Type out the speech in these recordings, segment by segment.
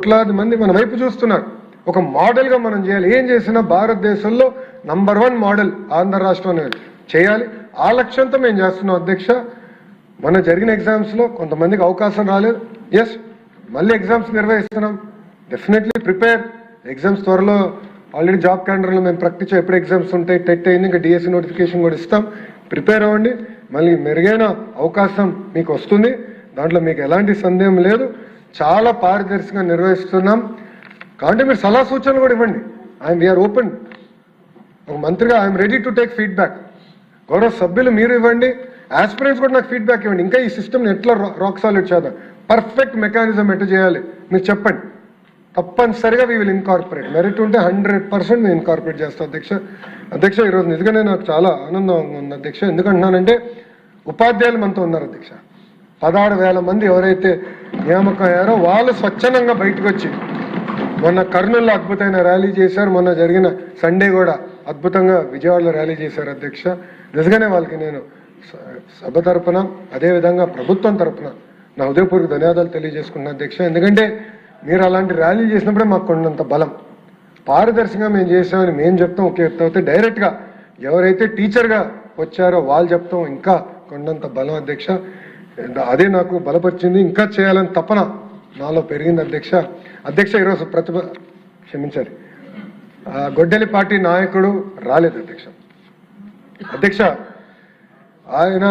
కోట్లాది మంది మన వైపు చూస్తున్నారు. ఒక మోడల్గా మనం చేయాలి. ఏం చేసినా భారతదేశంలో నంబర్ 1 మోడల్ ఆంధ్ర రాష్ట్రం చేయాలి. ఆ లక్ష్యంతో మేము చేస్తున్నాం అధ్యక్ష. మన జరిగిన ఎగ్జామ్స్లో కొంతమందికి అవకాశం రాలేదు. ఎస్, మళ్ళీ ఎగ్జామ్స్ నిర్వహిస్తున్నాం. Definitely prepare. ఎగ్జామ్స్ త్వరలో ఆల్రెడీ జాబ్ క్యాలెండర్లో మేము ప్రకటించాం ఎప్పుడు ఎగ్జామ్స్ ఉంటాయి. టెట్ అయింది, ఇంకా డిఎస్సి నోటిఫికేషన్ కూడా ఇస్తాం. ప్రిపేర్ అవ్వండి. మళ్ళీ మెరుగైన అవకాశం మీకు వస్తుంది. దాంట్లో మీకు ఎలాంటి సందేహం లేదు. చాలా పారదర్శకంగా నిర్వహిస్తున్నాం. కాబట్టి మీరు సలహా సూచనలు కూడా ఇవ్వండి. We are open. ఒక మంత్రిగా I'm ready to take feedback. గౌరవ సభ్యులు మీరు ఇవ్వండి, ఆస్పిరెంట్స్ కూడా నాకు ఫీడ్బ్యాక్ ఇవ్వండి. ఇంకా ఈ సిస్టమ్ని ఎట్లా రాక్ సాలిడ్ చేద్దాం, పర్ఫెక్ట్ మెకానిజం ఎట్లా చేయాలి మీరు చెప్పండి. తప్పనిసరిగా వీ విల్ ఇన్కార్పొరేట్. మెరిట్ ఉంటే 100% మేము ఇన్కార్పొరేట్ చేస్తాం అధ్యక్ష. ఈరోజు నిజంగానే నాకు చాలా ఆనందంగా ఉంది అధ్యక్ష. ఎందుకంటున్నానంటే ఉపాధ్యాయులు మనతో ఉన్నారు అధ్యక్ష. 16,000 మంది ఎవరైతే నియామకం అయ్యారో వాళ్ళు స్వచ్ఛందంగా బయటకు వచ్చి మొన్న కర్నూలులో అద్భుతమైన ర్యాలీ చేశారు. మొన్న జరిగిన సండే కూడా అద్భుతంగా విజయవాడలో ర్యాలీ చేశారు అధ్యక్ష. నిజంగానే వాళ్ళకి నేను సభ తరపున అదేవిధంగా ప్రభుత్వం తరపున నా హృదయపూర్వక ధన్యవాదాలు తెలియజేసుకున్నాను అధ్యక్ష. ఎందుకంటే మీరు అలాంటి ర్యాలీ చేసినప్పుడే మాకు కొండంత బలం. పారదర్శకంగా మేము చేసామని మేము చెప్తాం ఒకే అయితే డైరెక్ట్గా ఎవరైతే టీచర్గా వచ్చారో వాళ్ళు చెప్తాం ఇంకా కొండంత బలం అధ్యక్ష. అదే నాకు బలపరిచింది. ఇంకా చేయాలని తపన నాలో పెరిగింది అధ్యక్ష. ఈరోజు క్షమించాలి, గొడ్డలి పార్టీ నాయకుడు రాలేదు అధ్యక్ష. ఆయన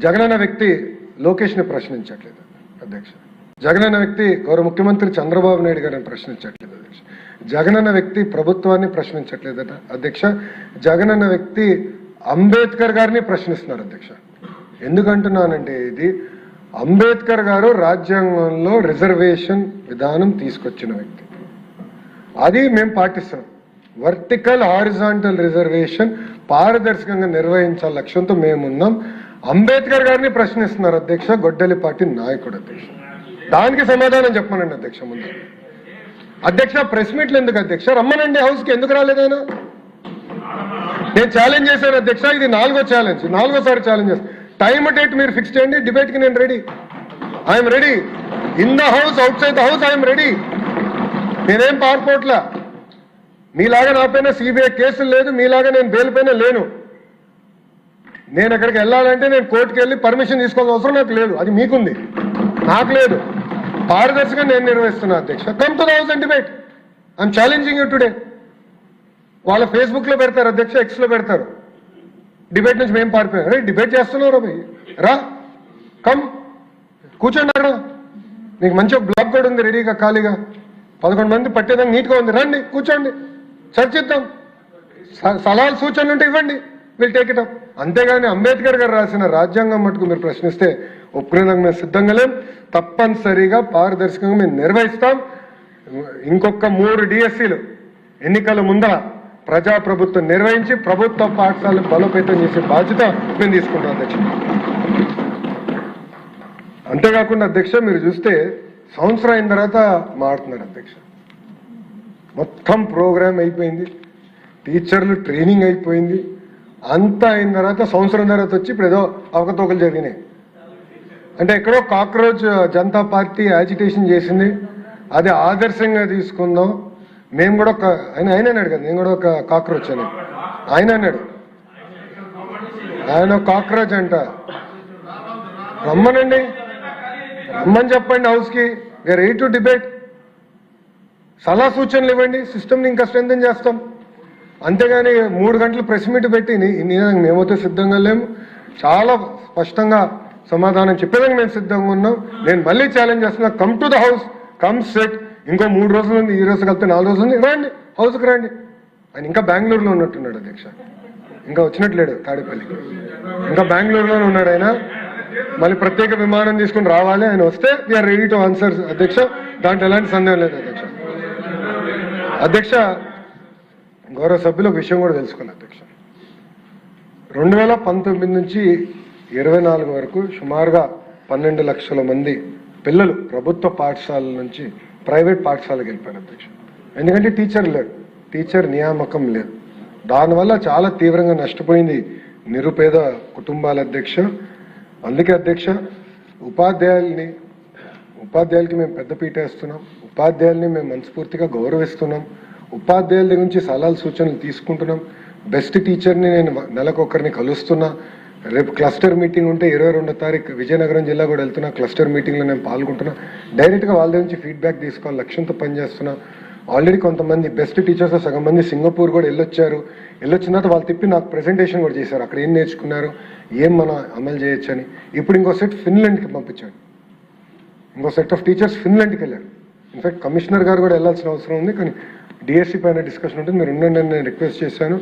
జగనన్న వ్యక్తి లోకేష్ని ప్రశ్నించట్లేదు అధ్యక్ష. జగనన్న వ్యక్తి గౌరవ ముఖ్యమంత్రి చంద్రబాబు నాయుడు గారిని ప్రశ్నించట్లేదు అధ్యక్ష. జగనన్న వ్యక్తి ప్రభుత్వాన్ని ప్రశ్నించట్లేదట అధ్యక్ష. జగనన్న వ్యక్తి అంబేద్కర్ గారిని ప్రశ్నిస్తున్నారు అధ్యక్ష. ఎందుకంటున్నానంటే ఇది అంబేద్కర్ గారు రాజ్యాంగంలో రిజర్వేషన్ విధానం తీసుకొచ్చిన వ్యక్తి. అది మేము పాటిస్తున్నాం. వర్టికల్ హారిజాంటల్ రిజర్వేషన్ పారదర్శకంగా నిర్వహించాల లక్ష్యంతో మేమున్నాం. అంబేద్కర్ గారిని ప్రశ్నిస్తున్నారు అధ్యక్ష గొడ్డలి పార్టీ నాయకుడు అధ్యక్ష. దానికి సమాధానం చెప్పమనండి అధ్యక్ష. ముందు అధ్యక్ష ప్రెస్ మీట్లు ఎందుకు అధ్యక్ష? రమ్మనండి హౌస్కి. ఎందుకు రాలేదైనా? నేను ఛాలెంజ్ చేశాను అధ్యక్ష. ఇది 4వసారి ఛాలెంజ్ చేస్తాను. టైమ్ డేట్ మీరు ఫిక్స్ చేయండి. డిబేట్కి నేను ready. I'm ready. In the house, out side the house I'm ready. నేనేం పారిపోట్లా. మీలాగా నా పైన సిబిఐ కేసులు లేదు, మీలాగా నేను బెయిల్ పైన లేను. నేను అక్కడికి వెళ్ళాలంటే నేను కోర్టుకు వెళ్ళి పర్మిషన్ తీసుకోవాల్సిన అవసరం నాకు లేదు. అది మీకుంది, నాకు లేదు. పారదర్శకంగా నేను నిర్వహిస్తున్నా అధ్యక్ష. Come to the house and debate. I'm challenging you today. వాళ్ళ ఫేస్బుక్లో పెడతారు అధ్యక్ష, ఎక్స్లో పెడతారు. డిబేట్ నుంచి మేము పారిపోయాం. అరే డిబేట్ చేస్తున్నారు భయ్, రా కమ్ కూర్చోండి. అక్కడ మీకు మంచిగా బ్లాక్ కూడా ఉంది రెడీగా ఖాళీగా. 11 మంది పట్టేదానికి నీట్గా ఉంది. రండి కూర్చోండి, చర్చిద్దాం. సలహాలు సూచనలు ఉంటే ఇవ్వండి, విల్ టేక్ ఇట్ అప్. అంతేగాని అంబేద్కర్ గారు రాసిన రాజ్యాంగం మటుకు మీరు ప్రశ్నిస్తే ఒప్పుకునేందుకు మేము సిద్ధంగా లేం. తప్పనిసరిగా పారదర్శకంగా మేము నిర్వహిస్తాం. ఇంకొక 3 డిఎస్సీలు ఎన్నికల ముందర ప్రజాప్రభుత్వం నిర్వహించి ప్రభుత్వ పాఠశాలను బలోపేతం చేసే బాధ్యత మేము తీసుకుంటాం అధ్యక్ష. అంతేకాకుండా అధ్యక్ష మీరు చూస్తే సంవత్సరం అయిన తర్వాత మారుతున్నారు అధ్యక్ష. మొత్తం ప్రోగ్రామ్ అయిపోయింది, టీచర్లు ట్రైనింగ్ అయిపోయింది, అంతా అయిన తర్వాత సంవత్సరం తర్వాత వచ్చి ఇప్పుడు ఏదో అవకతవకలు జరిగినాయి. అంటే ఎక్కడో కాక్రోచ్ జనతా పార్టీ యాజిటేషన్ చేసింది, అది ఆదర్శంగా తీసుకుందాం. మేము కూడా ఆయన అన్నాడు కదా, నేను కూడా ఒక కాక్రోచ్ అని ఆయన అన్నాడు. ఆయన కాక్రోచ్ అంట. రమ్మనండి, రమ్మని చెప్పండి హౌస్కి. We are ready to debate. సలహా సూచనలు ఇవ్వండి, సిస్టమ్ని ఇంకా స్ట్రెంథెన్ చేస్తాం. అంతేగాని 3 గంటలు ప్రెస్ మీట్ పెట్టి మేమైతే సిద్ధంగా లేము. చాలా స్పష్టంగా సమాధానం చెప్పేదానికి మేము సిద్ధంగా ఉన్నాం. నేను మళ్ళీ ఛాలెంజ్ చేస్తున్నా. Come to the house, come set. ఇంకో 3 రోజులు ఉంది, ఈ రోజు కలిపితే 4 రోజులు ఉంది. రండి హౌస్కి రండి. ఆయన ఇంకా బెంగళూరులో ఉన్నట్టున్నాడు అధ్యక్ష. ఇంకా వచ్చినట్లేడు తాడేపల్లికి, ఇంకా బెంగళూరులోనే ఉన్నాడు ఆయన. మళ్ళీ ప్రత్యేక విమానం తీసుకుని రావాలి. ఆయన వస్తే వీఆర్ రెడీ టు ఆన్సర్ అధ్యక్ష. దాంట్లో ఎలాంటి సందేహం లేదు అధ్యక్ష. గౌరవ సభ్యులు ఒక విషయం కూడా తెలుసుకోవాలి అధ్యక్ష. 2019 నుంచి 24 వరకు సుమారుగా 12 లక్షల మంది పిల్లలు ప్రభుత్వ పాఠశాలల నుంచి ప్రైవేట్ పాఠశాలకు వెళ్ళిపోయారు అధ్యక్ష. ఎందుకంటే టీచర్ లేరు, టీచర్ నియామకం లేదు. దానివల్ల చాలా తీవ్రంగా నష్టపోయింది నిరుపేద కుటుంబాల అధ్యక్ష. అందుకే అధ్యక్ష ఉపాధ్యాయులకి మేము పెద్దపీట వేస్తున్నాం. ఉపాధ్యాయుల్ని మేము మనస్ఫూర్తిగా గౌరవిస్తున్నాం. ఉపాధ్యాయుల దగ్గర నుంచి సలహాలు సూచనలు తీసుకుంటున్నాం. బెస్ట్ టీచర్ని నేను నెలకొకరిని కలుస్తున్నా. రేపు క్లస్టర్ మీటింగ్ ఉంటే 22వ తారీఖు విజయనగరం జిల్లా కూడా వెళ్తున్నా. క్లస్టర్ మీటింగ్లో నేను పాల్గొంటున్నా. డైరెక్ట్గా వాళ్ళ దగ్గర నుంచి ఫీడ్బ్యాక్ తీసుకోవాలి లక్ష్యంతో పనిచేస్తున్నా. ఆల్రెడీ కొంతమంది బెస్ట్ టీచర్స్ సగం మంది సింగపూర్ కూడా వెళ్ళొచ్చారు. వెళ్ళొచ్చిన తర్వాత వాళ్ళు తిప్పి నాకు ప్రెజెంటేషన్ కూడా చేశారు. అక్కడ ఏం నేర్చుకున్నారు, ఏం మనం అమలు చేయొచ్చు అని. ఇప్పుడు ఇంకో సెట్ ఫిన్లాండ్కి పంపించాను. ఇంకో సెట్ ఆఫ్ టీచర్స్ ఫిన్లాండ్కి వెళ్ళారు. ఇన్ఫాక్ట్ కమిషనర్ గారు కూడా వెళ్ళాల్సిన అవసరం ఉంది. కానీ డిఎస్సి పైన డిస్కషన్ ఉంటుంది, మీరు ఉండండి అని నేను రిక్వెస్ట్ చేశాను.